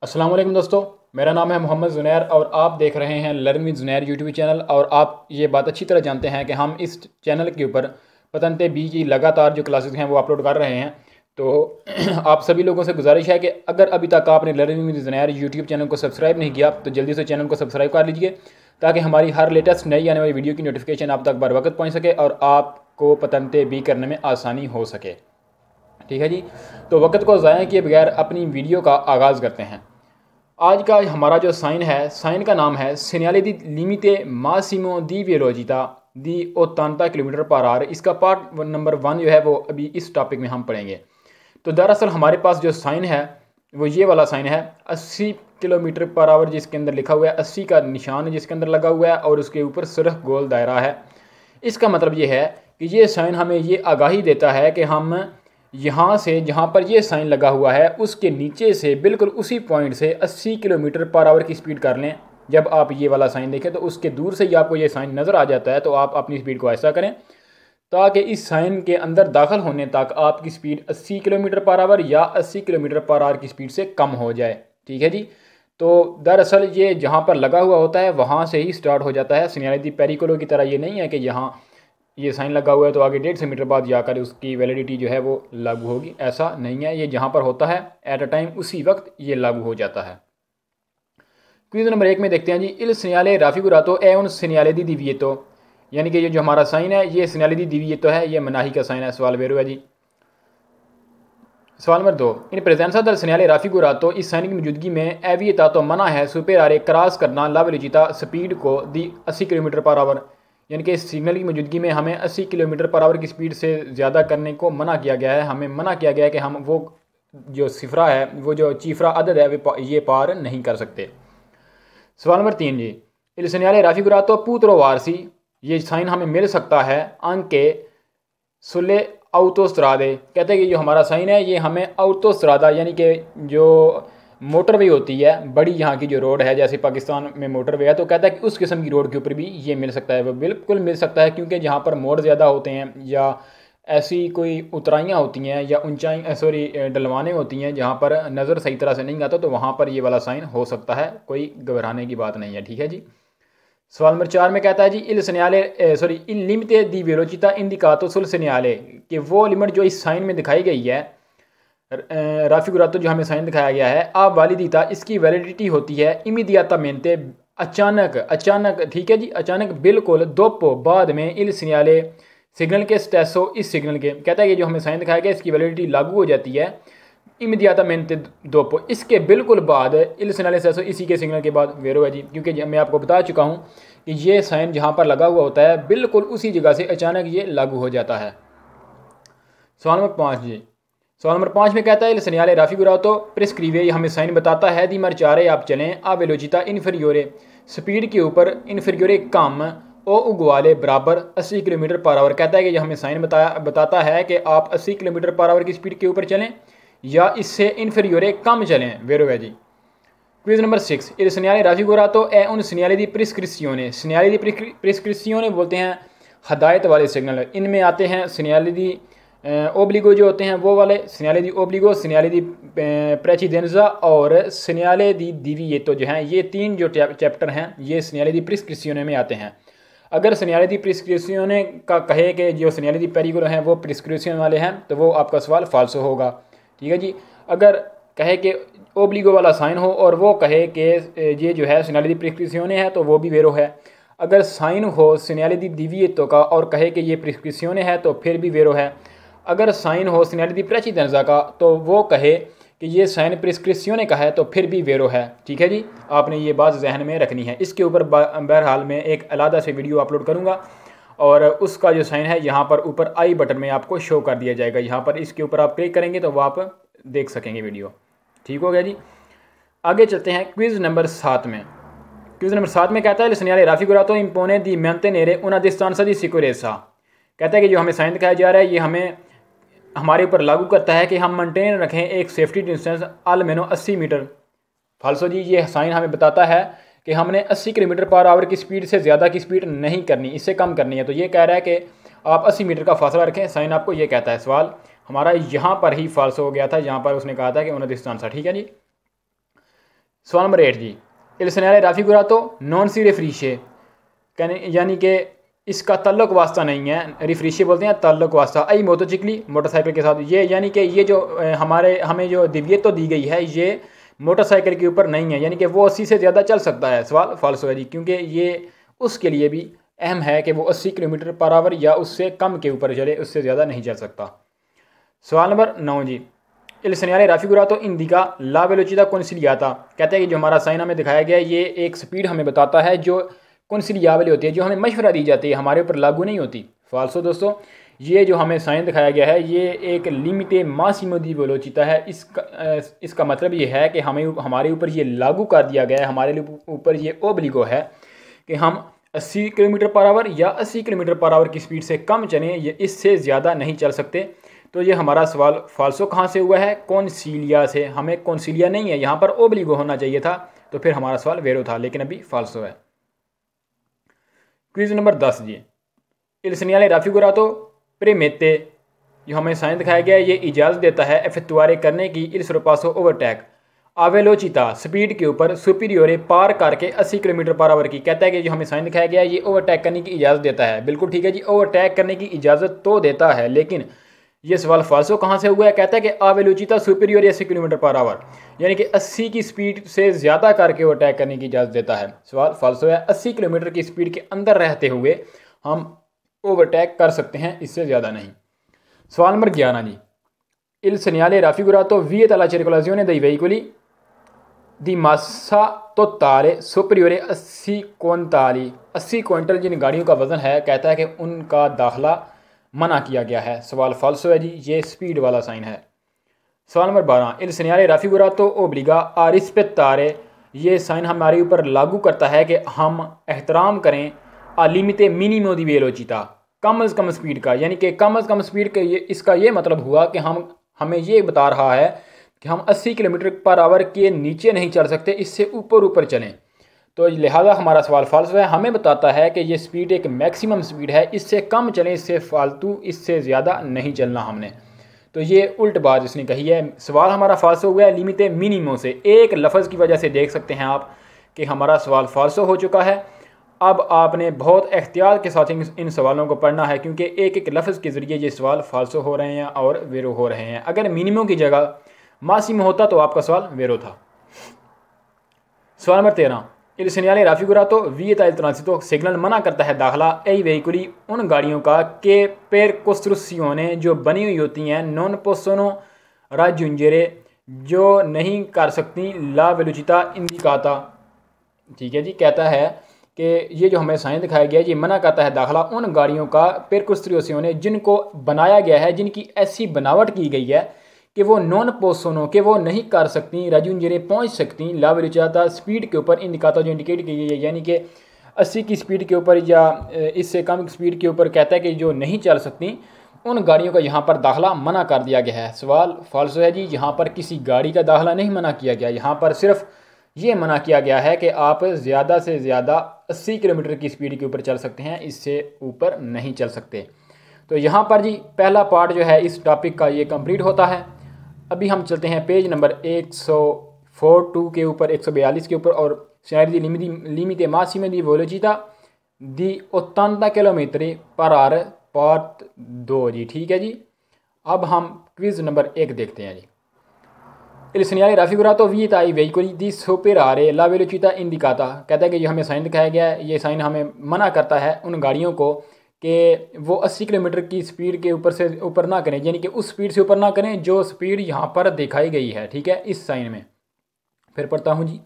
अस्सलाम वालेकुम दोस्तों, मेरा नाम है मोहम्मद ज़ुनैर और आप देख रहे हैं learn with Zunair YouTube channel. और आप ये बात अच्छी तरह जानते हैं कि हम इस चैनल के ऊपर पतंते बी की लगातार जो क्लासेस हैं वो अपलोड कर रहे हैं। तो आप सभी लोगों से गुजारिश है कि अगर अभी तक आपने learn with Zunair YouTube channel को सब्सक्राइब नहीं किया तो जल्दी से चैनल को सब्सक्राइब कर लीजिए, ताकि हमारी हर लेटेस्ट नई आने वाली वीडियो की नोटिफिकेशन आप तक बर वक्त पहुँच सके और आपको पतंते बी करने में आसानी हो सके। ठीक है जी, तो वक्त को ज़ाया किए बगैर अपनी वीडियो का आगाज़ करते हैं। आज का हमारा जो साइन है, साइन का नाम है सेनियाले दी लिमिटे मासिमो दी वेलोजिता दी 80 किलोमीटर पर आर। इसका पार्ट नंबर 1 जो है वो अभी इस टॉपिक में हम पढ़ेंगे। तो दरअसल हमारे पास जो साइन है वो ये वाला साइन है 80 किलोमीटर पर आवर, जिसके अंदर लिखा हुआ है 80 का निशान जिसके अंदर लगा हुआ है और उसके ऊपर सुरख गोल दायरा है। इसका मतलब ये है कि ये साइन हमें ये आगाही देता है कि हम यहाँ से जहाँ पर ये साइन लगा हुआ है उसके नीचे से बिल्कुल उसी पॉइंट से 80 किलोमीटर पर आवर की स्पीड कर लें। जब आप ये वाला साइन देखें तो उसके दूर से ही आपको ये साइन नज़र आ जाता है, तो आप अपनी स्पीड को ऐसा करें ताकि इस साइन के अंदर दाखिल होने तक आपकी स्पीड 80 किलोमीटर पर आवर या 80 किलोमीटर पर आवर की स्पीड से कम हो जाए। ठीक है जी, तो दरअसल ये जहाँ पर लगा हुआ होता है वहाँ से ही स्टार्ट हो जाता है। सेनियाले दी पेरिकोलो की तरह ये नहीं है कि यहाँ ये साइन लगा हुआ है तो आगे 150 मीटर बाद जाकर उसकी वैलिडिटी जो है वो लागू होगी, ऐसा नहीं है। ये जहाँ पर होता है एट अ टाइम उसी वक्त ये लागू हो जाता है। क्विज नंबर 1 में देखते हैं जी, इल सेनियाले राफिगुरातो ए उन सेनियाले दी दिविएतो, यानी कि ये जो हमारा साइन है ये सेनियाले दी दिविएतो है, ये मनाही का साइन है। सवाल वेरो है जी। सवाल नंबर 2, इन प्रेजेंसा दल सेनियाले राफिगुरातो, इस साइन की मौजूदगी में एविएता तो मना है सुपेरारे क्रॉस करना लावेलिजिता स्पीड को दी 80 किलोमीटर पर आवर, यानी कि सिग्नल की मौजूदगी में हमें 80 किलोमीटर पर आवर की स्पीड से ज़्यादा करने को मना किया गया है। हमें मना किया गया है कि हम वो जो सिफरा है, वो जो चीफरा अदद है ये पार नहीं कर सकते। सवाल नंबर 3 जी, इल सेनियाले राफिगुरातो पूत्रो वारसी, ये साइन हमें मिल सकता है अंक के सुले आउतोस्त्रादे। कहते हैं कि जो हमारा साइन है ये हमें आउतोस्त्रादा यानी कि जो मोटरवे होती है बड़ी, यहाँ की जो रोड है जैसे पाकिस्तान में मोटरवे है, तो कहता है कि उस किस्म की रोड के ऊपर भी ये मिल सकता है। वो बिल्कुल मिल सकता है, क्योंकि जहाँ पर मोड़ ज़्यादा होते हैं या ऐसी कोई उतराइयाँ होती हैं या ऊंचाई सॉरी डलवाने होती हैं जहाँ पर नज़र सही तरह से नहीं आता, तो वहाँ पर ये वाला साइन हो सकता है। कोई घबराने की बात नहीं है। ठीक है जी। सवाल नंबर 4 में कहता है जी, इल सेनियाले सॉरी इन लिमिटे दी वेलोचिता इंडिकातो सुल सेनियाले, कि वो लिमिट जो इस साइन में दिखाई गई है राफिगुरातो जो हमें साइन दिखाया गया है आप वालिदीता, इसकी वैलिडिटी होती है इमीडियाता मेनते, अचानक। ठीक है जी, अचानक बिल्कुल दोपो बाद में इल सिग्नले सिग्नल के स्टेसो, इस सिग्नल के कहता है कि जो हमें साइन दिखाया गया इसकी वैलिडिटी लागू हो जाती है इमीडियाता मेनते दोपो, इसके बिल्कुल बाद इल सिग्नले स्टेसो, इसी के सिग्नल के बाद वेरो है जी। क्योंकि मैं आपको बता चुका हूँ कि ये साइन जहाँ पर लगा हुआ होता है बिल्कुल उसी जगह से अचानक ये लागू हो जाता है। सवाल नंबर 5 जी, सवाल नंबर 5 में कहता है सेनियाले राफिगुरातो प्रिस्क्रीवे, हमें साइन बताता है दी मरचारे आप चलें आ वेलोचिता इन्फीरियोरे, स्पीड के ऊपर इन्फीरियोरे कम ओ उगवाले बराबर 80 किलोमीटर पर आवर। कहता है कि यह हमें साइन बताता है कि आप 80 किलोमीटर पर आवर की स्पीड के ऊपर चलें या इससे इन्फीरियोरे कम चलें। वेरो है जी। क्विज नंबर 6, इल सेनियाले राफिगुरातो ए उन सेनियाले दी प्रिस्क्रिप्सियोने, सेनियाले दी प्रिस्क्रिप्सियोने बोलते हैं हदायत वाले सिग्नल। इनमें आते हैं सेनियाले दी ओब्लिगो जो होते हैं वो वाले, सेनियाले दी ओब्लिगो, सेनियाले दी प्रेसिडेंजा और सेनियाले दी दिविएतो जो हैं, ये 3 जो चैप्टर हैं ये सेनियाले दी प्रिस्क्रिप्सियोने में आते हैं। अगर सेनियाले दी प्रिस्क्रिप्सियोने का कहे कि जो सेनियाले दी पेरिकोलो हैं वो प्रिस्क्रिप्शन वाले हैं तो वो आपका सवाल फाल्सो होगा। ठीक है जी। अगर कहे कि ओब्लिगो वाला साइन हो और वो कहे कि ये जो है सेनियाले दी प्रिस्क्रिप्सियोने है तो वो भी वेरो है। अगर साइन हो सेनियाले दी दिविएतो का और कहे कि ये प्रिस्क्रिप्सियोने है तो फिर भी वेरो है। अगर साइन हो सेनियाले दी प्रेसिडेंजा का तो वो कहे कि ये साइन प्रिस्क्रिप्सियोने का है तो फिर भी वेरो है। ठीक है जी, आपने ये बात जहन में रखनी है। इसके ऊपर बहरहाल मैं एक अलग से वीडियो अपलोड करूँगा और उसका जो साइन है यहाँ पर ऊपर आई बटन में आपको शो कर दिया जाएगा। यहाँ पर इसके ऊपर आप क्लिक करेंगे तो वो आप देख सकेंगे वीडियो। ठीक हो गया जी। आगे चलते हैं क्विज़ नंबर 7 में। क्विज़ नंबर 7 में कहता है सेनियाले राफिगुरातो इम्पोने दी मेंते नेरे उना डिस्टेंसा दी सिक्योरेसा, कहता है कि जो हमें साइन दिखाया जा रहा है ये हमें हमारे ऊपर लागू करता है कि हम मेंटेन रखें एक सेफ्टी डिस्टेंस अलमेनो 80 मीटर। फाल्सो जी, ये साइन हमें बताता है कि हमने 80 किलोमीटर पर आवर की स्पीड से ज़्यादा की स्पीड नहीं करनी, इससे कम करनी है। तो ये कह रहा है कि आप 80 मीटर का फासला रखें, साइन आपको ये कहता है। सवाल हमारा यहाँ पर ही फाल्सो हो गया था, यहाँ पर उसने कहा था कि उन्हें डिस्टेंस। ठीक है जी। सवाल नंबर 8 जी, इल segnale raffigurato non si riferisce, यानी कि इसका तल्लुक वास्ता नहीं है। रिफ्रेशे बोलते हैं तल्लुक वास्ता आई मोटोचिकली, मोटरसाइकिल के साथ। ये यानी कि ये जो हमें जो दिव्यत तो दी गई है ये मोटरसाइकिल के ऊपर नहीं है, यानी कि वो 80 से ज़्यादा चल सकता है। सवाल फाल्सो है जी, क्योंकि ये उसके लिए भी अहम है कि वो 80 किलोमीटर पर आवर या उससे कम के ऊपर चले, उससे ज़्यादा नहीं चल सकता। सवाल नंबर 9 जी, इल segnale raffigurato indica la velocità consigliata, कहते हैं कि जो हमारा साइन हमें दिखाया गया है ये एक स्पीड हमें बताता है जो कंसिलियाबल होती है, जो हमें मशवरा दी जाती है, हमारे ऊपर लागू नहीं होती। फाल्सो दोस्तों, ये जो हमें साइन दिखाया गया है ये एक लिमिटे मासिमो दी वेलोचिता है। इसका मतलब ये है कि हमें हमारे ऊपर ये लागू कर दिया गया है, हमारे ऊपर ये ओब्लिगो है कि हम 80 किलोमीटर पर आवर या 80 किलोमीटर पर आवर की स्पीड से कम चलें, ये इससे ज़्यादा नहीं चल सकते। तो ये हमारा सवाल फाल्सो कहाँ से हुआ है? कॉन्सिलिया से। हमें कॉन्सिलिया नहीं है, यहाँ पर ओब्लिगो होना चाहिए था, तो फिर हमारा सवाल वेरो था, लेकिन अभी फाल्सो है। क्विज नंबर 10 जी, इल segnale raffigurato permette, जो हमें साइन दिखाया गया है ये इजाज़त देता है एफेक्टुआरे करने की इल sorpasso ओवरटेक आ वेलोचिता, स्पीड के ऊपर सुपीरियोरे पार करके 80 किलोमीटर पर आवर की। कहता है कि जो हमें साइन दिखाया गया है ये ओवरटेक करने की इजाज़त देता है। बिल्कुल ठीक है जी, ओवरटेक करने की इजाज़त तो देता है, लेकिन ये सवाल फाल्सो कहाँ से हुआ है? कहता है कि आ वेलोचिता सुपीरियर 80 किलोमीटर पर आवर, यानी कि 80 की स्पीड से ज़्यादा करके वो अटैक करने की इजाज़त देता है। सवाल फाल्सो है, 80 किलोमीटर की स्पीड के अंदर रहते हुए हम ओवरटेक कर सकते हैं, इससे ज़्यादा नहीं। सवाल नंबर 11 जी, इल segnale raffigurato vieta la circolazione dei veicoli di massa totale superiore 80 quintal, 80 quintal जिन गाड़ियों का वज़न है, कहता है कि उनका दाखिला मना किया गया है। सवाल फाल्सो है जी, ये स्पीड वाला साइन है। सवाल नंबर 12, इल segnale raffigurato obbliga a rispettare, ये साइन हमारे ऊपर लागू करता है कि हम एहतराम करें आ लिमिटे मिनिमो दी वेलोचिता, कम अज़ कम स्पीड का, यानी कि कम अज़ कम स्पीड के इसका ये मतलब हुआ कि हमें ये बता रहा है कि हम 80 किलोमीटर पर आवर के नीचे नहीं चल सकते, इससे ऊपर चलें। तो लिहाजा हमारा सवाल फाल्सो है। हमें बताता है कि ये स्पीड एक मैक्सिमम स्पीड है, इससे कम चलें, इससे फालतू इससे ज़्यादा नहीं चलना हमने। तो ये उल्ट बात इसने कही है। सवाल हमारा फाल्सो हुआ है लिमिटे मिनिमो से। एक लफ्ज़ की वजह से देख सकते हैं आप कि हमारा सवाल फाल्सो हो चुका है। अब आपने बहुत एहतियात के साथ इन सवालों को पढ़ना है, क्योंकि एक एक लफ्ज़ के ज़रिए ये सवाल फाल्सो हो रहे हैं और वेरो हो रहे हैं। अगर मिनिमो की जगह मासिमो होता तो आपका सवाल वेरो था। सवाल नंबर 13, इल segnale raffigurato vieta il transito, signal मना करता है दाखिला ए वेहिकुली, उन गाड़ियों का के per costruzione, जो बनी हुई होती हैं, non possono raggiungere, जो नहीं कर सकती ला वेलोचिता इंडिकाता। ठीक है जी, कहता है कि ये जो हमें साइन दिखाया गया है ये मना करता है दाखिला उन गाड़ियों का per costruzione, जिनको बनाया गया है, जिनकी ऐसी बनावट की गई है कि वो नॉन पोसोनो, कि वो नहीं कर सकती राजूंजरे पहुंच सकती ला वेलोचिता, स्पीड के ऊपर इंडिकाता, जो इंडिकेट की गई है, यानी कि 80 की स्पीड के ऊपर या इससे कम स्पीड के ऊपर कहता है कि जो नहीं चल सकती उन गाड़ियों का यहाँ पर दाखिला मना कर दिया गया है। सवाल फाल्सो है जी, यहाँ पर किसी गाड़ी का दाखिला नहीं मना किया गया, यहाँ पर सिर्फ ये मना किया गया है कि आप ज़्यादा से ज़्यादा 80 किलोमीटर की स्पीड के ऊपर चल सकते हैं, इससे ऊपर नहीं चल सकते। तो यहाँ पर जी पहला पार्ट जो है इस टॉपिक का ये कंप्लीट होता है। अभी हम चलते हैं पेज नंबर 142 के ऊपर, 142 के ऊपर, और शायद दी लिमिटे मासिमे दी वेलोचिता दी 80 किलोमीटर पर आवर पार्ट 2 जी। ठीक है जी, अब हम क्विज़ नंबर 1 देखते हैं जी। इल segnale raffigurato vieta ai veicoli di superare la velocità indicata, कहता है कि जो हमें साइन दिखाया गया है ये साइन हमें मना करता है उन गाड़ियों को कि वो 80 किलोमीटर की स्पीड के ऊपर से ऊपर ना करें, यानी कि उस स्पीड से ऊपर ना करें जो स्पीड यहाँ पर दिखाई गई है। ठीक है, इस साइन में फिर पढ़ता हूँ जी।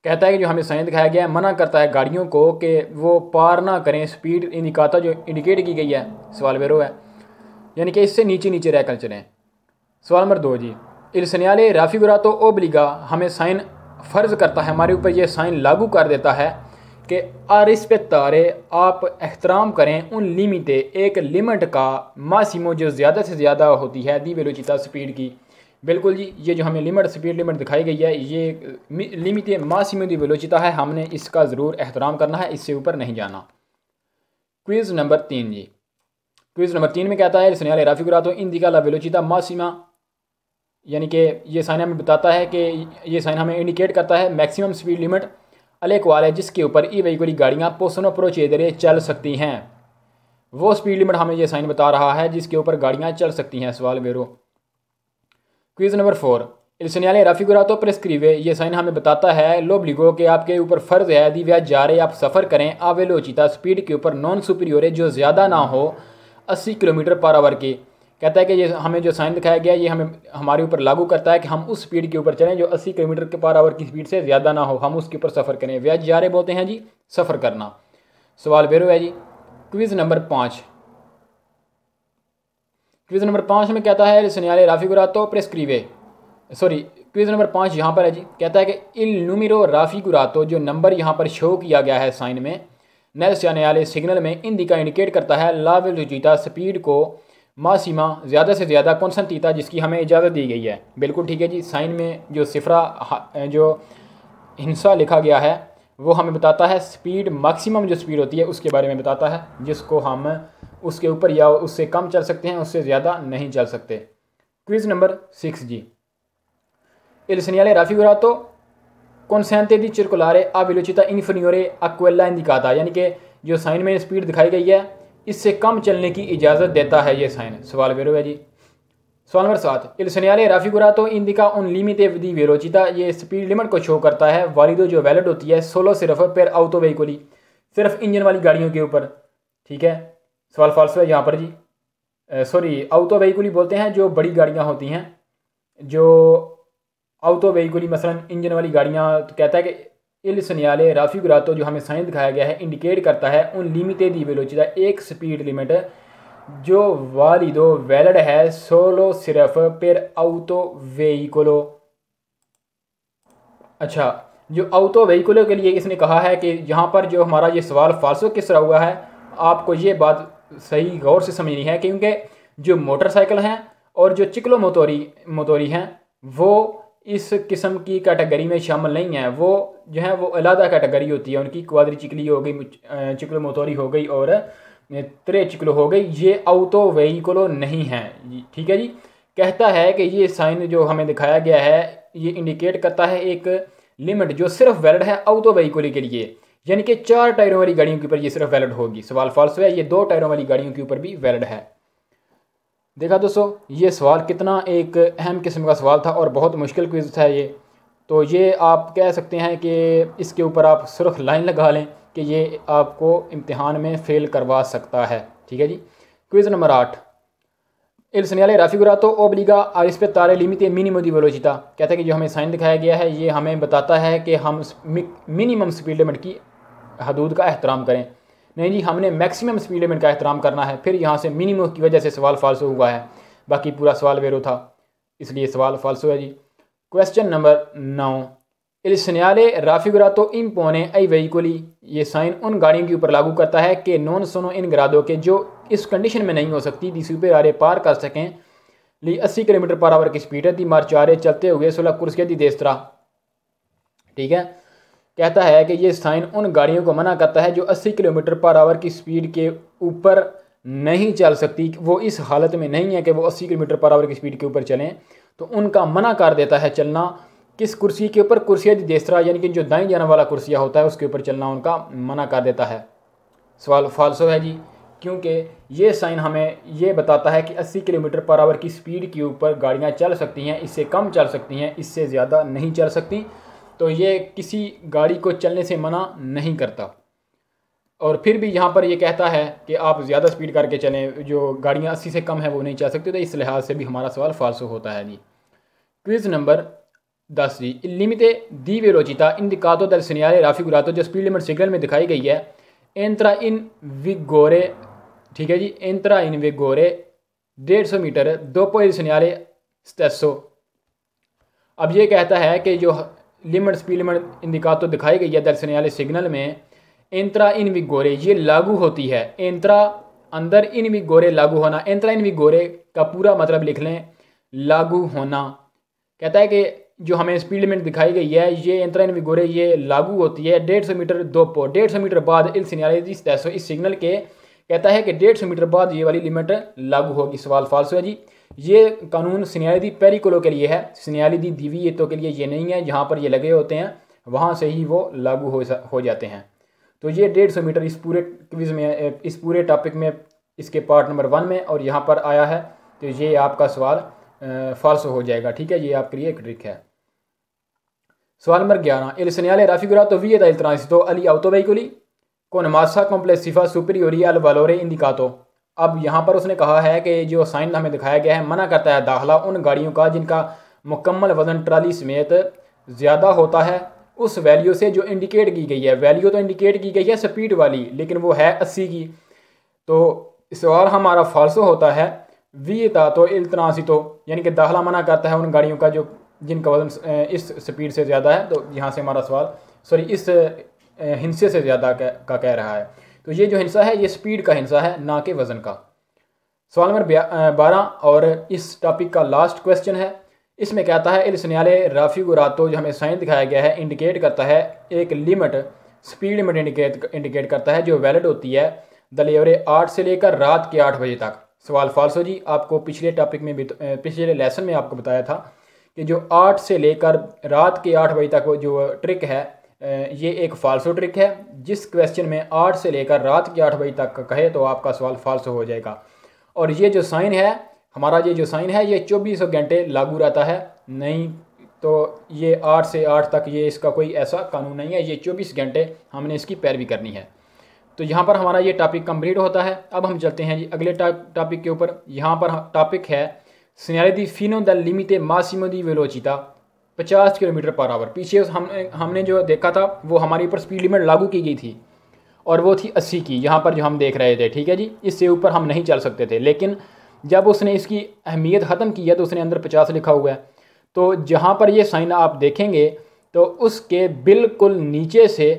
कहता है कि जो हमें साइन दिखाया गया है मना करता है गाड़ियों को कि वो पार ना करें स्पीड इंडिकाता, जो इंडिकेट की गई है, सवाल वेरो है, यानी कि इससे नीचे नीचे रहकर चलें। सवाल नंबर 2 जी, इल segnale raffigurato obbliga, हमें साइन फ़र्ज़ करता है, हमारे ऊपर यह साइन लागू कर देता है कि आ रिस्पेक्टारे, आप एहतराम करें उन लिमिटे, एक लिमिट का, मासिमो, जो ज़्यादा से ज़्यादा होती है, दी वेलोचिता, स्पीड की। बिल्कुल जी, ये जो हमें लिमिट, स्पीड लिमिट दिखाई गई है ये लिमिटे मासिमो दी वेलोचिता है, हमने इसका ज़रूर एहतराम करना है, इससे ऊपर नहीं जाना। क्विज़ नंबर 3 जी, क्विज़ नंबर 3 में कहता है इल segnale raffigurato indica la velocità massima यानी कि ये साइन हमें बताता है कि ये साइन हमें इंडिकेट करता है मैक्सिमम स्पीड लिमिट अलेक्वाल है जिसके ऊपर ई व्हीकल गाड़ियाँ पोसनो प्रोचेदरे चल सकती हैं। वो स्पीड लिमिट हमें ये साइन बता रहा है जिसके ऊपर गाड़ियाँ चल सकती हैं। सवाल वेरो। Quiz number 4, il segnale raffigurato prescrive, ये साइन हमें बताता है लोब्लिगो के आपके ऊपर फ़र्ज़ है यदि विaggiare आप सफ़र करें आ velocità स्पीड के ऊपर नॉन सुपीरियोरे जो ज़्यादा ना हो 80 किलोमीटर पर आवर की। कहता है कि ये हमें जो साइन दिखाया गया ये हमें हमारे ऊपर लागू करता है कि हम उस स्पीड के ऊपर चलें जो 80 किलोमीटर के पर आवर की स्पीड से ज़्यादा ना हो, हम उसके ऊपर सफ़र करें। viaggiare बोलते हैं जी सफ़र करना। सवाल वेरो है जी। क्विज़ नंबर 5, क्विज़ नंबर 5 में कहता है il segnale raffigurato prescrive, sorry quiz number 5 यहाँ पर है जी। कहता है कि इल नूमेरो राफिगुरातो जो नंबर यहाँ पर शो किया गया है साइन में नल segnale सिग्नल में इंडिका इंडिकेट करता है ला वेलोसिटा स्पीड को मासीमा ज़्यादा से ज़्यादा कॉन्स्टेंटीता जिसकी हमें इजाज़त दी गई है। बिल्कुल ठीक है जी। साइन में जो सिफरा जो हिंसा लिखा गया है वो हमें बताता है स्पीड मैक्सिमम जो स्पीड होती है उसके बारे में बताता है जिसको हम उसके ऊपर या उससे कम चल सकते हैं, उससे ज़्यादा नहीं चल सकते। Quiz number 6 ji. il segnale raffigurato consente di circolare a velocità inferiore a quella indicata, यानी कि जो साइन में स्पीड दिखाई गई है इससे कम चलने की इजाज़त देता है ये साइन। सवाल वेरो है जी। सवाल number 7, il segnale raffigurato indica un limite di velocità, ये स्पीड लिमिट को शो करता है वालिदो जो वैलिड होती है सोलो सिर्फ पर ऑटो व्हीकली सिर्फ इंजन वाली गाड़ियों के ऊपर। ठीक है। सवाल फाल्सो है यहाँ पर जी। सॉरी ऑटो व्हीकली बोलते हैं जो बड़ी गाड़ियाँ होती हैं, जो ऑटो व्हीकली मसलन इंजन वाली गाड़ियाँ। तो कहता है कि il segnale raffigurato जो हमें साइन दिखाया गया है इंडिकेट करता है उन लिमिटे दी वेलोसिटा एक स्पीड लिमिट जो वालिदो वैलिड है सोलो सिर्फ पर ऑटो व्हीकलो। अच्छा, जो ऑटो व्हीकलों के लिए इसने कहा है कि यहाँ पर जो हमारा ये सवाल फाल्सो किस तरह हुआ है आपको ये बात सही गौर से समझनी है क्योंकि जो मोटरसाइकिल हैं और जो चिक्लो मोटोरी हैं वो इस किस्म की कैटेगरी में शामिल नहीं है। वो जो है वो अलग कैटेगरी होती है उनकी। क्वाद्री चिकली हो गई, चिक्लो मोटोरी हो गई और त्रे चिक्लो हो गई, ये ऑटो व्हीकलो नहीं है। ठीक है जी। कहता है कि ये साइन जो हमें दिखाया गया है ये इंडिकेट करता है एक लिमिट जो सिर्फ वैलिड है ऑटो व्हीकल के लिए, यानी कि 4 टायरों वाली गाड़ियों के ऊपर ये सिर्फ वैलिड होगी। सवाल फाल्सो है, ये 2 टायरों वाली गाड़ियों के ऊपर भी वैलिड है। देखा दोस्तों ये सवाल कितना एक अहम किस्म का सवाल था और बहुत मुश्किल क्विज़ था ये। तो ये आप कह सकते हैं कि इसके ऊपर आप सुर्ख लाइन लगा लें कि ये आपको इम्तिहान में फ़ेल करवा सकता है। ठीक है जी। Quiz number 8, il segnale raffigurato obbliga a rispettare il limite minimo di velocità, कहता है कि जो हमें साइन दिखाया गया है ये हमें बताता है कि हम मिनिमम स्पीड लिमिट की हदूद का एहतराम करें। नहीं जी, हमने मैक्सिमम स्पीड लिमिट का एहतराम करना है। फिर यहाँ से मिनिमम की वजह से सवाल फाल्सो हुआ है, बाकी पूरा सवाल वेरो था इसलिए सवाल फाल्सो है जी। Question number 9, il segnale raffigurato impone ai veicoli, ये साइन उन गाड़ियों के ऊपर लागू करता है कि नॉन सोनो इन ग्रादो के जो इस कंडीशन में नहीं हो सकती दी सुपेरारे पार कर सकें ली 80 किलोमीटर पर आवर की स्पीड है दी मार्चारे चलते हुए 16 कुर्सिया दी देस्त्रा। ठीक है। कहता है कि ये साइन उन गाड़ियों को मना करता है जो 80 किलोमीटर पर आवर की स्पीड के ऊपर नहीं चल सकती, वो इस हालत में नहीं है कि वो 80 किलोमीटर पर आवर की स्पीड के ऊपर चलें, तो उनका मना कर देता है चलना किस कुर्सी के ऊपर, कुर्सिया दी देस्त्रा, यानी कि जो दाईं जाने वाला कुर्सिया होता है उसके ऊपर चलना उनका मना कर देता है। सवाल फाल्सो है जी, क्योंकि ये साइन हमें ये बताता है कि 80 किलोमीटर पर आवर की स्पीड के ऊपर गाड़ियाँ चल सकती हैं, इससे कम चल सकती हैं, इससे ज़्यादा नहीं चल सकती। तो ये किसी गाड़ी को चलने से मना नहीं करता। और फिर भी यहाँ पर ये कहता है कि आप ज़्यादा स्पीड करके चलें, जो गाड़ियाँ 80 से कम है वो नहीं चल सकती। तो इस लिहाज से भी हमारा सवाल फाल्सो होता है जी। क्विज़ नंबर 10 जी, il limite di velocità indicato dal segnale raffigurato, जो स्पीड लिमिट सिग्नल में दिखाई गई है entra in vigore, ठीक है जी, entra in vigore 150 metre dopo il segnale stesso। अब ये कहता है कि जो लिमिट स्पीड लिमिट इंडिकातो दिखाई गई है दल segnale सिग्नल में entra in vigore ये लागू होती है। entra अंदर, in vigore लागू होना। entra in vigore का पूरा मतलब लिख लें लागू होना। कहता है कि जो हमें स्पीड लिमिट दिखाई गई है ये entra in vigore ये लागू होती है 150 मीटर dopo, 150 मीटर बाद il segnale di stesso, इस सिग्नल के कहता है कि 150 मीटर बाद ये वाली लिमिट लागू होगी। सवाल फाल्सो है जी, ये कानून सिनियरिटी पेरिकुलो के लिए है, सिनियरिटी डिविएटो के लिए ये नहीं है। जहाँ पर ये लगे होते हैं वहाँ से ही वो लागू हो जाते हैं। तो ये 150 मीटर इस पूरे क्विज़ में, इस पूरे टॉपिक में, इसके पार्ट नंबर 1 में और यहाँ पर आया है। तो ये आपका सवाल फॉल्स हो जाएगा। ठीक है, ये आपके लिए एक ट्रिक है। सवाल number 11, il segnale raffigurato vieta il transito agli autoveicoli con massa complessiva superiore al valore indicato। अब यहाँ पर उसने कहा है कि जो साइन हमें दिखाया गया है मना करता है दाखिला उन गाड़ियों का जिनका मुकम्मल वजन ट्राली समेत ज़्यादा होता है उस वैल्यू से जो इंडिकेट की गई है। वैल्यू तो इंडिकेट की गई है स्पीड वाली, लेकिन वो है 80 की। तो सवाल हमारा फाल्सो होता है विएता तो इल ट्रांसितो, यानी कि दाखिला मना करता है उन गाड़ियों का जिनका वजन इस स्पीड से ज़्यादा है। तो यहाँ से हमारा सवाल इस हिंसे से ज़्यादा का कह रहा है। तो ये जो हिंसा है ये स्पीड का हिंसा है, ना कि वज़न का। सवाल नंबर 12 और इस टॉपिक का लास्ट क्वेश्चन है। इसमें कहता है इल सेgnale raffigurato जो हमें साइन दिखाया गया है इंडिकेट करता है एक लिमिट, स्पीड लिमिट इंडिकेट करता है जो वैलिड होती है दलेवरे 8 से लेकर रात के 8 बजे तक। सवाल फाल्सो जी, आपको पिछले टॉपिक में पिछले लेसन में आपको बताया था कि जो 8 से लेकर रात के 8 बजे तक जो ट्रिक है ये एक फाल्सो ट्रिक है। जिस क्वेश्चन में 8 से लेकर रात के 8 बजे तक कहे तो आपका सवाल फाल्सो हो जाएगा। और ये जो साइन है हमारा, ये जो साइन है ये 24 घंटे लागू रहता है, नहीं तो ये 8 से 8 तक ये इसका कोई ऐसा कानून नहीं है, ये 24 घंटे हमने इसकी पैरवी करनी है। तो यहाँ पर हमारा ये टॉपिक कंप्लीट होता है। अब हम चलते हैं जी अगले टॉपिक के ऊपर। यहाँ पर टॉपिक है segnale fino dal limite massimo di velocità 50 kilometre per hour. पीछे हमने जो देखा था वो हमारे ऊपर स्पीड लिमिट लागू की गई थी और वो थी 80 की, यहाँ पर जो हम देख रहे थे। ठीक है जी, इससे ऊपर हम नहीं चल सकते थे, लेकिन जब उसने इसकी अहमियत ख़त्म की है तो उसने अंदर 50 लिखा हुआ है। तो जहाँ पर ये साइन आप देखेंगे तो उसके बिल्कुल नीचे से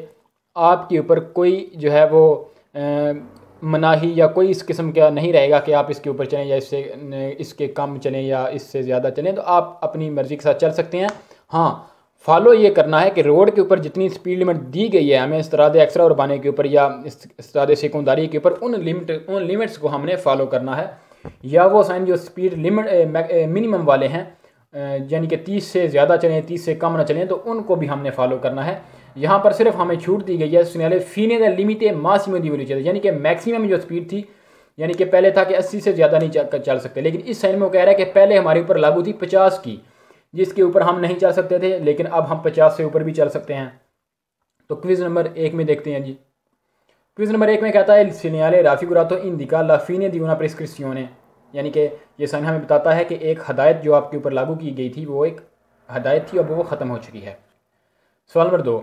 आपके ऊपर कोई जो है वो मनाही या कोई इस किस्म का नहीं रहेगा कि आप इसके ऊपर चलें या इसके कम चलें या इससे ज़्यादा चलें। तो आप अपनी मर्ज़ी के साथ चल सकते हैं। हाँ, फॉलो ये करना है कि रोड के ऊपर जितनी स्पीड लिमिट दी गई है हमें इस्तिराद एक्स्ट्रा उर्बाने के ऊपर या इस्तिराद सेकेंडरी के ऊपर उन लिमिट्स को हमने फॉलो करना है। या वो साइन जो स्पीड लिमिट मिनिमम वाले हैं यानी कि 30 से ज़्यादा चलें 30 से कम ना चलें तो उनको भी हमने फॉलो करना है। यहाँ पर सिर्फ हमें छूट दी गई है segnale fine del limite massimo di velocità, यानी कि मैक्सिमम जो स्पीड थी, यानी कि पहले था कि 80 से ज़्यादा नहीं चल सकते, लेकिन इस साइन में वो कह रहा है कि पहले हमारे ऊपर लागू थी 50 की जिसके ऊपर हम नहीं चल सकते थे, लेकिन अब हम 50 से ऊपर भी चल सकते हैं। तो क्विज़ नंबर 1 में देखते हैं जी। क्विज़ नंबर 1 में कहता है segnale raffigurato indica la fine di una prescrizione, यानी कि ये साइन हमें बताता है कि एक हदायत जो आपके ऊपर लागू की गई थी वो एक हदायत थी, अब वो ख़त्म हो चुकी है। सवाल number 2,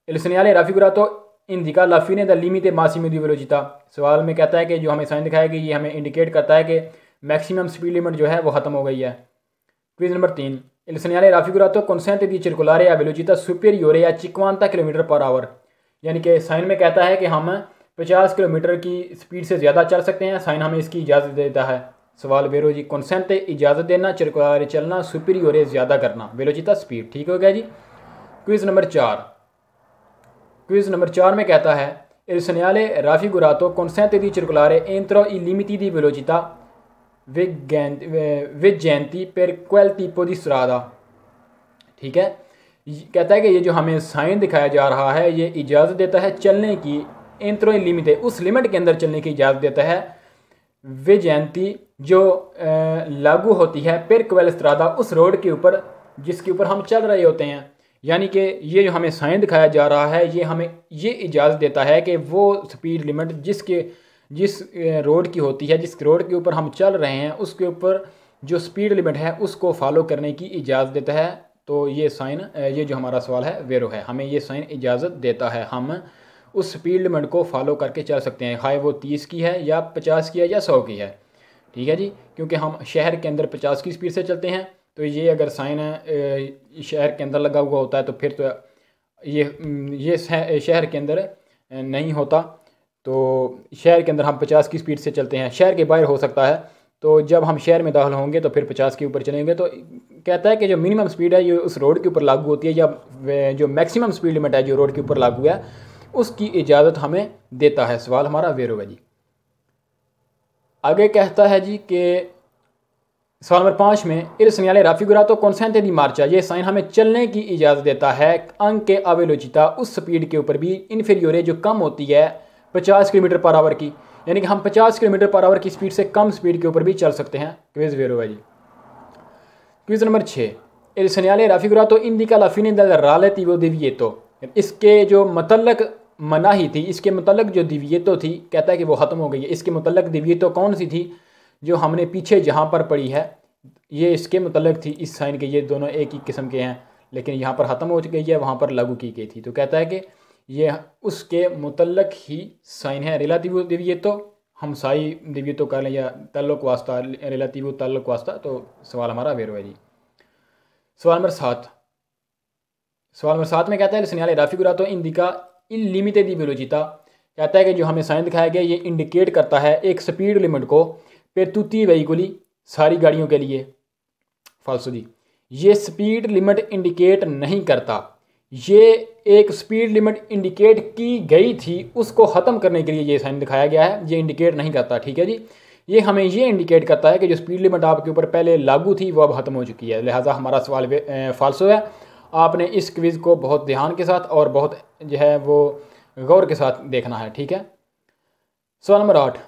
il segnale raffigurato indica la fine del limite massimo di velocità। सवाल में कहता है कि जो हमें साइन दिखाया कि ये हमें इंडिकेट करता है कि मैक्सिमम स्पीड लिमिट जो है वो ख़त्म हो गई है। Quiz number 3, il segnale raffigurato consente di circolare a velocità superiore a 50 kilometre per hour, यानी कि साइन में कहता है कि हम 50 किलोमीटर की स्पीड से ज़्यादा चल सकते हैं, साइन हमें इसकी इजाज़त देता है। सवाल वेरो जी, consente इजाज़त देना, circolare चलना, superiore ज़्यादा करना, velocità स्पीड। ठीक हो गया जी। क्विज़ नंबर 4, क्विज़ नंबर 4 में कहता है il segnale raffigurato consente di circolare entro i limiti di velocità vigenti per quel tipo di strada। ठीक है, कहता है कि ये जो हमें साइन दिखाया जा रहा है ये इजाज़त देता है चलने की, एंट्रो इ लिमिट है उस लिमिट के अंदर चलने की इजाज़त देता है, विजयंती जो लागू होती है पर क्वेल स्त्रादा उस रोड के ऊपर जिसके ऊपर हम चल रहे होते हैं। यानी कि ये जो हमें साइन दिखाया जा रहा है ये हमें ये इजाज़त देता है कि वो स्पीड लिमिट जिस रोड की होती है, जिस रोड के ऊपर हम चल रहे हैं उसके ऊपर जो स्पीड लिमिट है उसको फॉलो करने की इजाज़त देता है। तो ये साइन, ये जो हमारा सवाल है वेरो है, हमें ये साइन इजाज़त देता है, हम उस स्पीड लिमिट को फॉलो करके चल सकते हैं, खाए वो 30 की है या 50 की है या 100 की है। ठीक है जी, क्योंकि हम शहर के अंदर 50 की स्पीड से चलते हैं। तो ये अगर साइन शहर के अंदर लगा हुआ होता है तो फिर तो ये शहर के अंदर नहीं होता। तो शहर के अंदर हम 50 की स्पीड से चलते हैं, शहर के बाहर हो सकता है। तो जब हम शहर में दाखिल होंगे तो फिर 50 के ऊपर चलेंगे। तो कहता है कि जो मिनिमम स्पीड है ये उस रोड के ऊपर लागू होती है, या जो मैक्सिमम स्पीड लिमिट है जो रोड के ऊपर लागू है उसकी इजाज़त हमें देता है। सवाल हमारा वेरो है जी। आगे कहता है जी कि सवाल नंबर 5 में il segnale raffigurato consente di marcia, ये साइन हमें चलने की इजाज़त देता है anche a velocità, उस स्पीड के ऊपर भी इन्फीरियोरे जो कम होती है 50 किलोमीटर पर आवर की, यानी कि हम 50 किलोमीटर पर आवर की स्पीड से कम स्पीड के ऊपर भी चल सकते हैं। क्विज वेरो है जी। Quiz number 6 il segnale raffigurato indica la fine del relativo divieto, इसके जो मतलब मनाही थी, इसके मतलब जो दिविएतो थी, कहता है कि वो ख़त्म हो गई है। इसके मतलब दिविएतो कौन सी थी जो हमने पीछे जहाँ पर पढ़ी है, ये इसके मतलब थी इस साइन के। ये दोनों एक ही किस्म के हैं, लेकिन यहाँ पर ख़त्म हो गई है, वहाँ पर लागू की गई थी। तो कहता है कि ये उसके मतलब ही साइन है। रिलेटिव दिविएतो हमसाई दिविएतो कर लें या तल्लुक वास्ता, रिलेटिव तल्लुक वास्ता। तो सवाल हमारा वेरो है जी। सवाल नंबर 7 में कहता है il segnale raffigurato indica il limite di velocità, कहता है कि जो हमें साइन दिखाया गया ये इंडिकेट करता है एक स्पीड लिमिट को per tutti i veicoli, सारी गाड़ियों के लिए। फाल्सो जी, ये स्पीड लिमिट इंडिकेट नहीं करता। ये एक स्पीड लिमिट इंडिकेट की गई थी, उसको ख़त्म करने के लिए ये साइन दिखाया गया है, ये इंडिकेट नहीं करता। ठीक है जी, ये हमें ये इंडिकेट करता है कि जो स्पीड लिमिट आपके ऊपर पहले लागू थी वो अब ख़त्म हो चुकी है, लिहाजा हमारा सवाल फाल्सो है। आपने इस क्विज़ को बहुत ध्यान के साथ और बहुत जो है वो गौर के साथ देखना है। ठीक है। सवाल number 8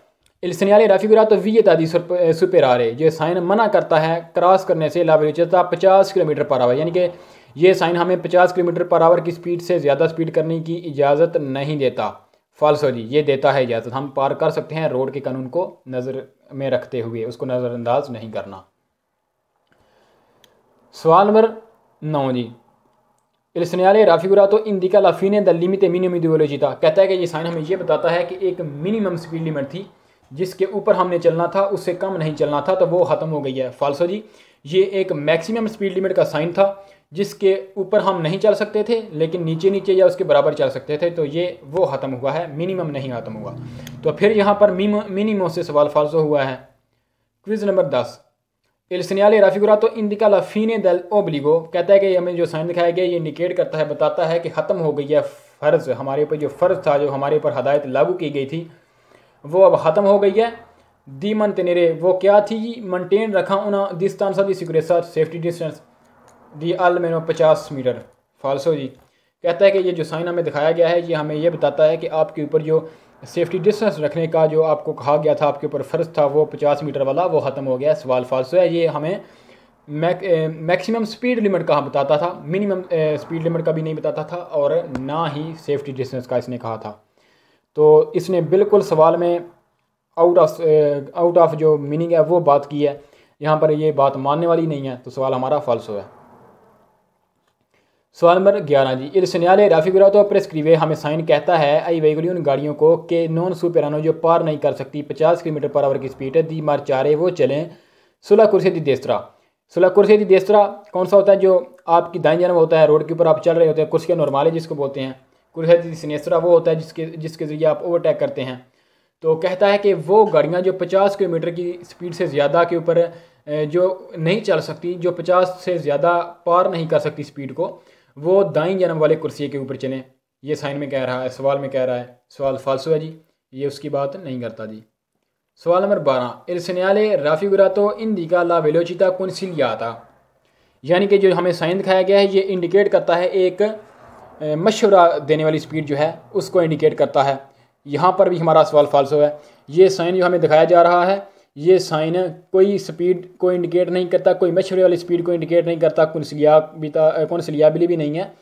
il segnale raffigurato vieta di superare, ये साइन मना करता है क्रॉस करने से ला वेलोचिता 50 किलोमीटर पर आवर, यानी कि ये साइन हमें 50 किलोमीटर पर आवर की स्पीड से ज़्यादा स्पीड करने की इजाज़त नहीं देता। फाल्सो जी, ये देता है इजाज़त, हम पार कर सकते हैं रोड के कानून को नज़र में रखते हुए, उसको नज़रअंदाज नहीं करना। सवाल नंबर 9 जी il segnale raffigurato indica la fine del limite minimo di velocità, कहता है कि ये साइन हमें ये बताता है कि एक मिनिमम स्पीड लिमिट थी जिसके ऊपर हमने चलना था, उससे कम नहीं चलना था, तो वो ख़त्म हो गई है। फाल्सो जी, ये एक मैक्सिमम स्पीड लिमिट का साइन था जिसके ऊपर हम नहीं चल सकते थे, लेकिन नीचे नीचे या उसके बराबर चल सकते थे, तो ये वो ख़त्म हुआ है, मिनिमम नहीं ख़त्म हुआ। तो फिर यहाँ पर मिनिमम से सवाल फाल्सो हुआ है। Quiz number 10 il segnale raffigurato indica la fine del obbligo, कहता है कि हमें जो साइन दिखाया गया ये इंडिकेट करता है, बताता है कि ख़त्म हो गई है फ़र्ज़, हमारे ऊपर जो फ़र्ज़ था, जो हमारे ऊपर हदायत लागू की गई थी वो अब ख़त्म हो गई है। दी मंटेनेरे, वो क्या थी, मेंटेन रखा उना डिस्टेंस दी सिक्योरिटी सेफ्टी डिस्टेंस दी almeno 50 मीटर। फाल्सो जी, कहता है कि ये जो साइन हमें दिखाया गया है ये हमें ये बताता है कि आपके ऊपर जो सेफ्टी डिस्टेंस रखने का जो आपको कहा गया था, आपके ऊपर फ़र्ज था, वो 50 मीटर वाला वो ख़त्म हो गया। सवाल फाल्सो है। ये हमें मैक्सिमम स्पीड लिमिट का बताता था, मिनिमम स्पीड लिमिट का भी नहीं बताता था, और ना ही सेफ्टी डिस्टेंस का इसने कहा था। तो इसने बिल्कुल सवाल में आउट ऑफ जो मीनिंग है वो बात की है, यहाँ पर ये बात मानने वाली नहीं है, तो सवाल हमारा फाल्सो है। सवाल नंबर 11 जी il segnale raffigurato prescrive, हमें साइन कहता है आई वेहिकल उन गाड़ियों को कि नॉन सुपेरानो जो पार नहीं कर सकती 50 किलोमीटर पर आवर की स्पीड है, दी मार्चारे वो चलें सुलह कुर्सी दी देस्त्रा। सुलह कुर्सी दी देस्त्रा कौन सा होता है, जो आपकी दाईं जानब होता है, रोड के ऊपर आप चल रहे होते हैं, कुर्सिया नॉर्माले जिसको बोलते हैं। कुर्सी दी सिनेस्त्रा वो होता है जिसके ज़रिए आप ओवरटेक करते हैं। तो कहता है कि वो गाड़ियाँ जो 50 किलोमीटर की स्पीड से ज़्यादा के ऊपर जो नहीं चल सकती, जो 50 से ज़्यादा पार नहीं कर सकती स्पीड को, वो दाईं जानब वाले कुर्सी के ऊपर चलें। ये साइन में कह रहा है, सवाल में कह रहा है। सवाल फाल्सो है जी, ये उसकी बात नहीं करता जी। सवाल नंबर 12 il segnale raffigurato indica la velocità consigliata, यानी कि जो हमें साइन दिखाया गया है ये इंडिकेट करता है एक मशवरा देने वाली स्पीड जो है उसको इंडिकेट करता है। यहाँ पर भी हमारा सवाल फाल्सो है। ये साइन जो हमें दिखाया जा रहा है ये साइन कोई स्पीड को इंडिकेट नहीं करता, कोई मशवरे वाली स्पीड को इंडिकेट नहीं करता, कौनसिलियाबिलिटी भी नहीं है।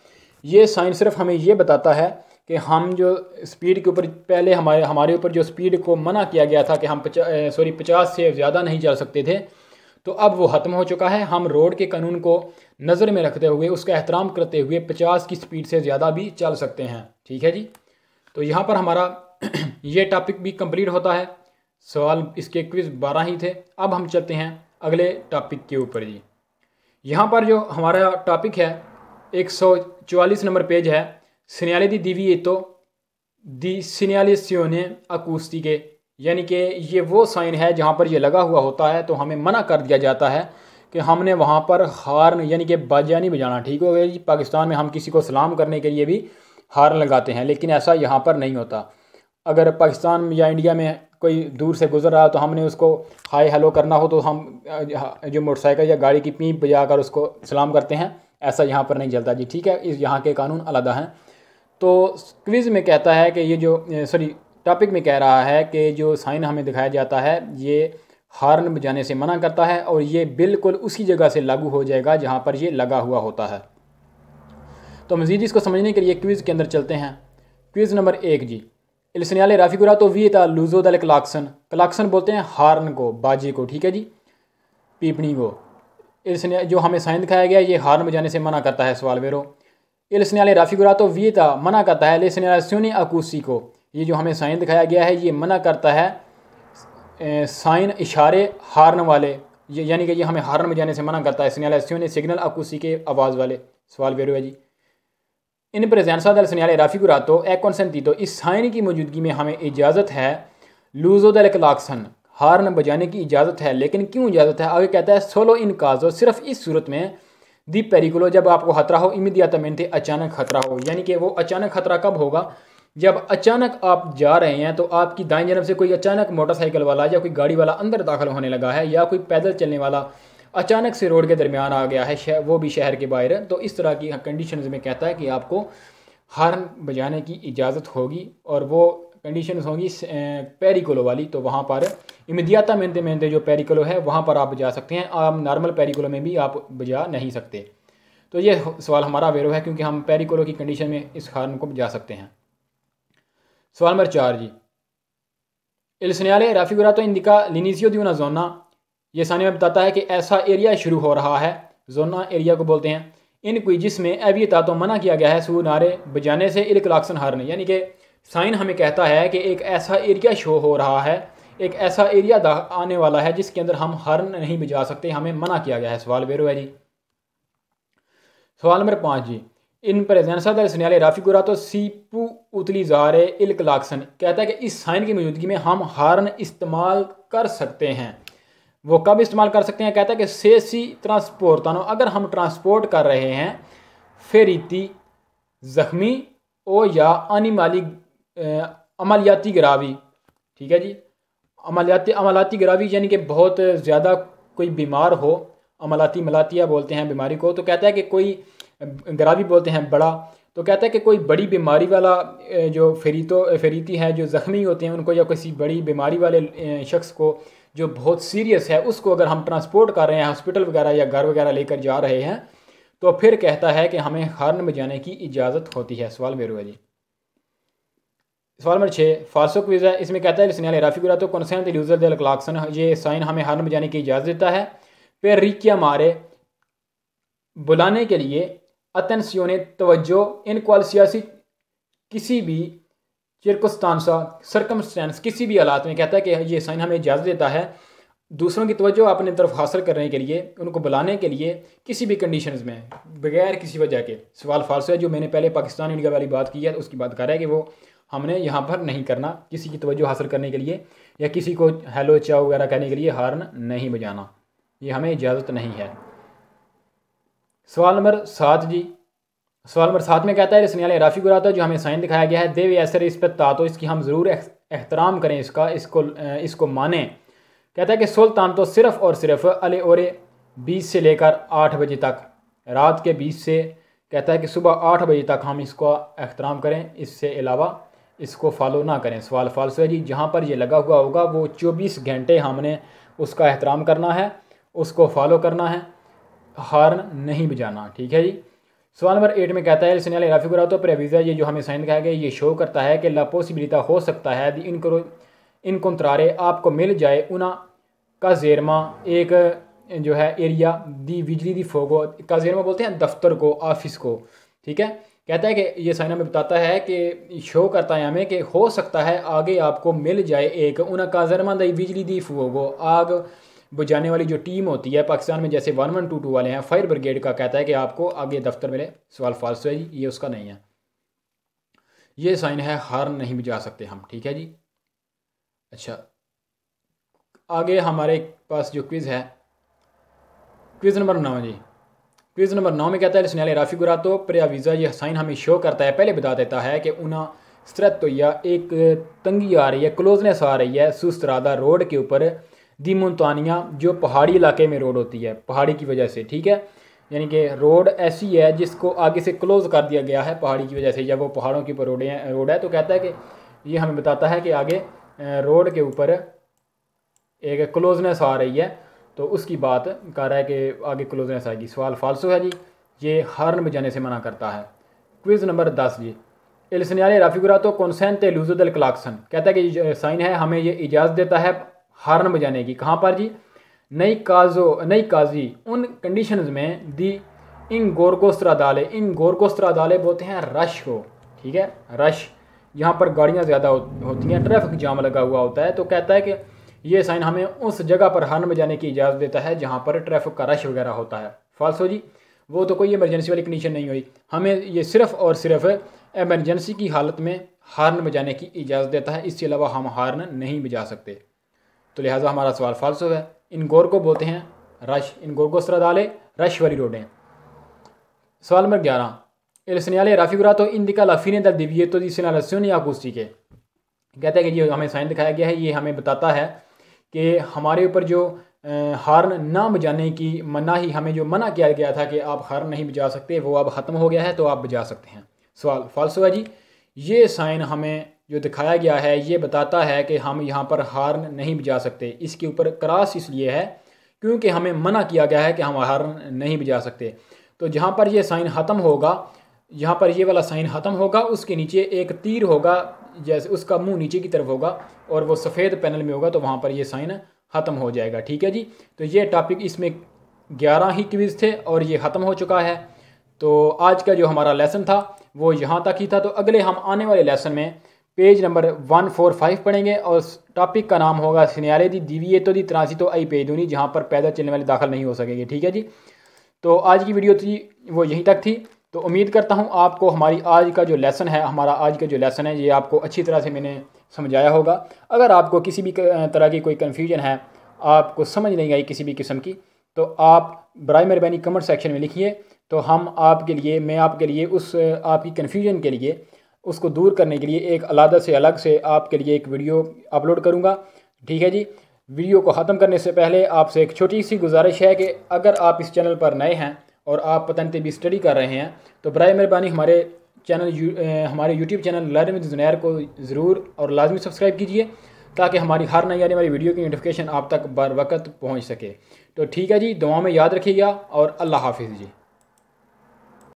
ये साइन सिर्फ हमें ये बताता है कि हम जो स्पीड के ऊपर पहले हमारे ऊपर जो स्पीड को मना किया गया था कि हम 50 से ज़्यादा नहीं चल सकते थे, तो अब वो ख़त्म हो चुका है। हम रोड के कानून को नज़र में रखते हुए, उसका एहतराम करते हुए 50 की स्पीड से ज़्यादा भी चल सकते हैं। ठीक है जी, तो यहाँ पर हमारा ये टॉपिक भी कंप्लीट होता है। सवाल इसके क्विज़ 12 ही थे। अब हम चलते हैं अगले टॉपिक के ऊपर जी। यहाँ पर जो हमारा टॉपिक है 144 नंबर पेज है, segnale di divieto di segnalazione acustica, यानी कि ये वो साइन है जहाँ पर ये लगा हुआ होता है तो हमें मना कर दिया जाता है कि हमने वहाँ पर हार्न यानी कि बाजा नहीं बजाना। ठीक हो गया जी। पाकिस्तान में हम किसी को सलाम करने के लिए भी हार्न लगाते हैं, लेकिन ऐसा यहाँ पर नहीं होता। अगर पाकिस्तान या इंडिया में कोई दूर से गुजर रहा है तो हमने उसको हाय हेलो करना हो तो हम जो मोटरसाइकिल या गाड़ी की पीप बजाकर उसको सलाम करते हैं, ऐसा यहाँ पर नहीं चलता जी। ठीक है, इस यहाँ के कानून अलग हैं। तो क्विज़ में कहता है कि ये जो टॉपिक में कह रहा है कि जो साइन हमें दिखाया जाता है ये हार्न बजाने से मना करता है और ये बिल्कुल उसी जगह से लागू हो जाएगा जहाँ पर ये लगा हुआ होता है। तो मज़ीद इसको समझने के लिए क्विज़ के अंदर चलते हैं। क्विज़ नंबर 1 जी। इल segnale raffigurato vieta l'uso del clacson। क्लाक्सन बोलते हैं हार्न को, बाजे को, ठीक है जी, पीपनी को। जो हमें साइन दिखाया गया ये हार्न बजाने से मना करता है, सवाल वेरो। इल segnale raffigurato vieta मना करता है ले segnalazioni acustico। ये जो हमें साइन दिखाया गया है ये मना करता है साइन इशारे हार्न वाले, यानी कि ये हमें हार्न बजाने से मना करता है। segnalazioni सिग्नल अकूसी के आवाज़ वाले, सवाल वेरो है जी। इन प्रेजेंसा del segnale raffigurato è consentito, इस साइन की मौजूदगी में हमें इजाज़त है लूजो del clacson, हार्न बजाने की इजाज़त है। लेकिन क्यों इजाज़त है, आगे कहता है सोलो इन काजो, सिर्फ इस सूरत में दी पेरिकुलो, जब आपको खतरा हो, इमीडियाटमेंटे, अचानक खतरा हो। यानी कि वो अचानक खतरा कब होगा, जब अचानक आप जा रहे हैं तो आपकी दाएं जानब से कोई अचानक मोटरसाइकिल वाला या कोई गाड़ी वाला अंदर दाखिल होने लगा है, या कोई पैदल चलने वाला अचानक से रोड के दरमियान आ गया है, वो भी शहर के बाहर। तो इस तरह की कंडीशंस में कहता है कि आपको हार्न बजाने की इजाज़त होगी और वो कंडीशंस होंगी पेरिकोलो वाली। तो वहाँ पर इमीडियाटामेंटे जो पेरिकोलो है वहाँ पर आप बजा सकते हैं, आप नॉर्मल पेरिकोलो में भी आप बजा नहीं सकते। तो ये सवाल हमारा वेरो है क्योंकि हम पेरिकोलो की कंडीशन में इस हार्न को बजा सकते हैं। सवाल नंबर 4 जी। इल segnale raffigurato indica l'inizio di una zona, ये सानी में बताता है कि ऐसा एरिया शुरू हो रहा है, जोना एरिया को बोलते हैं। इन कोई जिसमें एवियता तो मना किया गया है सू नारे बजाने से इल क्लाक्सन हार्न, यानी कि साइन हमें कहता है कि एक ऐसा एरिया शो हो रहा है, एक ऐसा एरिया आने वाला है जिसके अंदर हम हार्न नहीं बजा सकते, हमें मना किया गया है। सवाल वेरो है जी। सवाल नंबर 5 जी। इन प्रेजेंसा del segnale raffigurato si può utilizzare il clacson, कहता है कि इस साइन की मौजूदगी में हम हार्न इस्तेमाल कर सकते हैं। वो कब इस्तेमाल कर सकते हैं, कहता है कि से सी ट्रांसपोर्टानो, अगर हम ट्रांसपोर्ट कर रहे हैं फेरीती, ज़ख्मी ओ या अनिमाली अमलियाती गिरावी, ठीक है जी, अमलाती गिरावी यानी कि बहुत ज़्यादा कोई बीमार हो, अमलाती मलातिया बोलते हैं बीमारी को। तो कहता है कि कोई गिरावी बोलते हैं बड़ा, तो कहता है कि कोई बड़ी बीमारी वाला जो फेरीती है जो ज़ख्मी होते हैं उनको, या किसी बड़ी बीमारी वाले शख्स को जो बहुत सीरियस है उसको अगर हम ट्रांसपोर्ट कर रहे हैं हॉस्पिटल वगैरह या घर वगैरह लेकर जा रहे हैं तो फिर कहता है कि हमें हार्न बजाने की इजाज़त होती है। सवाल मेरू है जी। सवाल नंबर 6 फाल्सो क्विज है। इसमें कहता है segnale raffigurato consente l'uso del clacson, ये साइन हमें हार्न बजाने की इजाज़त देता है। फिर रिक्या मारे बुलाने के लिए, अटेंसियोने तवज्जो, इन क्वालिसियासी किसी भी सर्कमस्टेंस किसी भी हालात में, कहता है कि ये साइन हमें इजाज़त देता है दूसरों की तवज्जो अपने तरफ हासिल करने के लिए, उनको बुलाने के लिए किसी भी कंडीशंस में बगैर किसी वजह के। सवाल फाल्सो है, जो मैंने पहले पाकिस्तान इंडिया वाली बात की है उसकी बात कर रहा है कि वो हमने यहाँ पर नहीं करना, किसी की तवज्जो हासिल करने के लिए या किसी को हेलो चाओ वगैरह कहने के लिए हार्न नहीं बजाना, ये हमें इजाज़त नहीं है। सवाल नंबर 7 जी। सवाल नंबर 7 में कहता है segnale raffigurato, जो हमें साइन दिखाया गया है देवे ऐसे इस पर तो इसकी हम ज़रूर एहतराम करें, इसको माने। कहता है कि सुल्तान तो सिर्फ़ और सिर्फ अले ओरे 20 से लेकर 8 बजे तक, रात के 20 से कहता है कि सुबह 8 बजे तक हम इसको एहतराम करें, इससे अलावा इसको फॉलो ना करें। सवाल फाल्सो है जी। जहाँ पर ये लगा हुआ होगा वो 24 घंटे हमने उसका एहतराम करना है, उसको फॉलो करना है, हार्न नहीं बजाना, ठीक है जी। सवाल नंबर 8 में कहता है segnale raffigurato previsa, ये जो हमें साइन दिखाया गया ये शो करता है कि ला पॉसिबिलिटा हो सकता है दी इनकोंत्रारे आपको मिल जाए उना का जेरमा, एक जो है एरिया दी बिजली दी फोगो, का जेरमा बोलते हैं दफ्तर को, ऑफिस को, ठीक है। कहता है कि ये साइन हमें बताता है कि शो करता है हमें कि हो सकता है आगे आपको मिल जाए एक उना का जेरमा दी बिजली दी फोगो, आग बुझाने वाली जो टीम होती है पाकिस्तान में जैसे 1122 वाले हैं फायर ब्रिगेड का, कहता है कि आपको आगे दफ्तर मिले। सवाल फाल्सो है जी, ये उसका नहीं है, ये साइन है हार्न नहीं बजा सकते हम, ठीक है जी। अच्छा, आगे हमारे पास जो क्विज़ है, क्विज़ नंबर 9 जी। क्विज़ नंबर 9 में कहता है segnale raffigurato previsa, ये साइन हमें शो करता है, पहले बता देता है कि उना स्त्रत या एक तंगी आ रही है, क्लोजनेस आ रही है सुस्तरादा रोड के ऊपर दी मुल्तानिया, जो पहाड़ी इलाके में रोड होती है पहाड़ी की वजह से, ठीक है। यानी कि रोड ऐसी है जिसको आगे से क्लोज कर दिया गया है पहाड़ी की वजह से, या वो पहाड़ों के ऊपर रोड है। तो कहता है कि ये हमें बताता है कि आगे रोड के ऊपर एक क्लोजनेस आ रही है, तो उसकी बात कर रहा है कि आगे क्लोजनेस आएगी। सवाल फाल्सो है जी, ये हार्न बजाने से मना करता है। क्विज़ नंबर 10 जी, इल segnale raffigurato consente l'uso del clacson, कहता है कि साइन है हमें ये इजाज़त देता है हार्न बजाने की। कहाँ पर जी? नई काजी उन कंडीशंस में दी इन गोरगोस्त्रादाले बोलते हैं रश को, ठीक है। रश यहाँ पर गाड़ियाँ ज़्यादा होती हैं, ट्रैफिक जाम लगा हुआ होता है, तो कहता है कि ये साइन हमें उस जगह पर हार्न बजाने की इजाज़त देता है जहाँ पर ट्रैफिक का रश वगैरह होता है। फाल्सो जी, वो तो कोई इमरजेंसी वाली कंडीशन नहीं हुई, हमें ये सिर्फ़ और सिर्फ एमरजेंसी की हालत में हार्न बजाने की इजाज़त देता है, इसके अलावा हम हार्न नहीं बजा सकते। तो लिहाजा हमारा सवाल फाल्सो है। इन गोर को बोलते हैं रश, इन गोरगोस्त्रादाले रश वाली रोडें। सवाल number 11, il segnale raffigurato indica la fine del divieto di segnalazioni acustiche, कहता है कि ये हमें साइन दिखाया गया है, ये हमें बताता है कि हमारे ऊपर जो हार्न ना बजाने की मनाही, हमें जो मना किया गया था कि आप हार्न नहीं बजा सकते, वो अब ख़त्म हो गया है, तो आप बजा सकते हैं। सवाल फाल्सो है जी, ये साइन हमें जो दिखाया गया है ये बताता है कि हम यहाँ पर हार्न नहीं बजा सकते। इसके ऊपर क्रॉस इसलिए है क्योंकि हमें मना किया गया है कि हम हार्न नहीं बजा सकते। तो जहाँ पर ये साइन ख़त्म होगा, यहाँ पर ये वाला साइन ख़त्म होगा, उसके नीचे एक तीर होगा, जैसे उसका मुंह नीचे की तरफ होगा और वो सफ़ेद पैनल में होगा, तो वहाँ पर ये साइन ख़त्म हो जाएगा, ठीक है जी। तो ये टॉपिक, इसमें 11 ही क्विज़ थे और ये ख़त्म हो चुका है। तो आज का जो हमारा लेसन था वो यहाँ तक ही था। तो अगले हम आने वाले लेसन में पेज नंबर 145 पढ़ेंगे और टॉपिक का नाम होगा segnale di divieto di transito ai pedoni, जहाँ पर पैदल चलने वाले दाखिल नहीं हो सकेंगे, ठीक है जी। तो आज की वीडियो थी वो यहीं तक थी। तो उम्मीद करता हूँ आपको हमारी आज का जो लेसन है, हमारा आज का जो लेसन है, ये आपको अच्छी तरह से मैंने समझाया होगा। अगर आपको किसी भी तरह की कोई कन्फ्यूजन है, आपको समझ नहीं आई किसी भी किस्म की, तो आप बराए मेहरबानी कमेंट सेक्शन में लिखिए, तो हम आपके लिए, मैं आपके लिए उस आपकी कन्फ्यूजन के लिए, उसको दूर करने के लिए एक अलग से आपके लिए एक वीडियो अपलोड करूँगा, ठीक है जी। वीडियो को ख़त्म करने से पहले आपसे एक छोटी सी गुजारिश है कि अगर आप इस चैनल पर नए हैं और आप पतन भी स्टडी कर रहे हैं, तो बराए मेहरबानी हमारे YouTube channel learn with Zunair को ज़रूर और लाजमी सब्सक्राइब कीजिए, ताकि हमारी हर नई आने वाली वीडियो की नोटिफिकेशन आप तक बर वक्त पहुँच सके। तो ठीक है जी, दुआ में याद रखिएगा और अल्लाह हाफिज़ जी।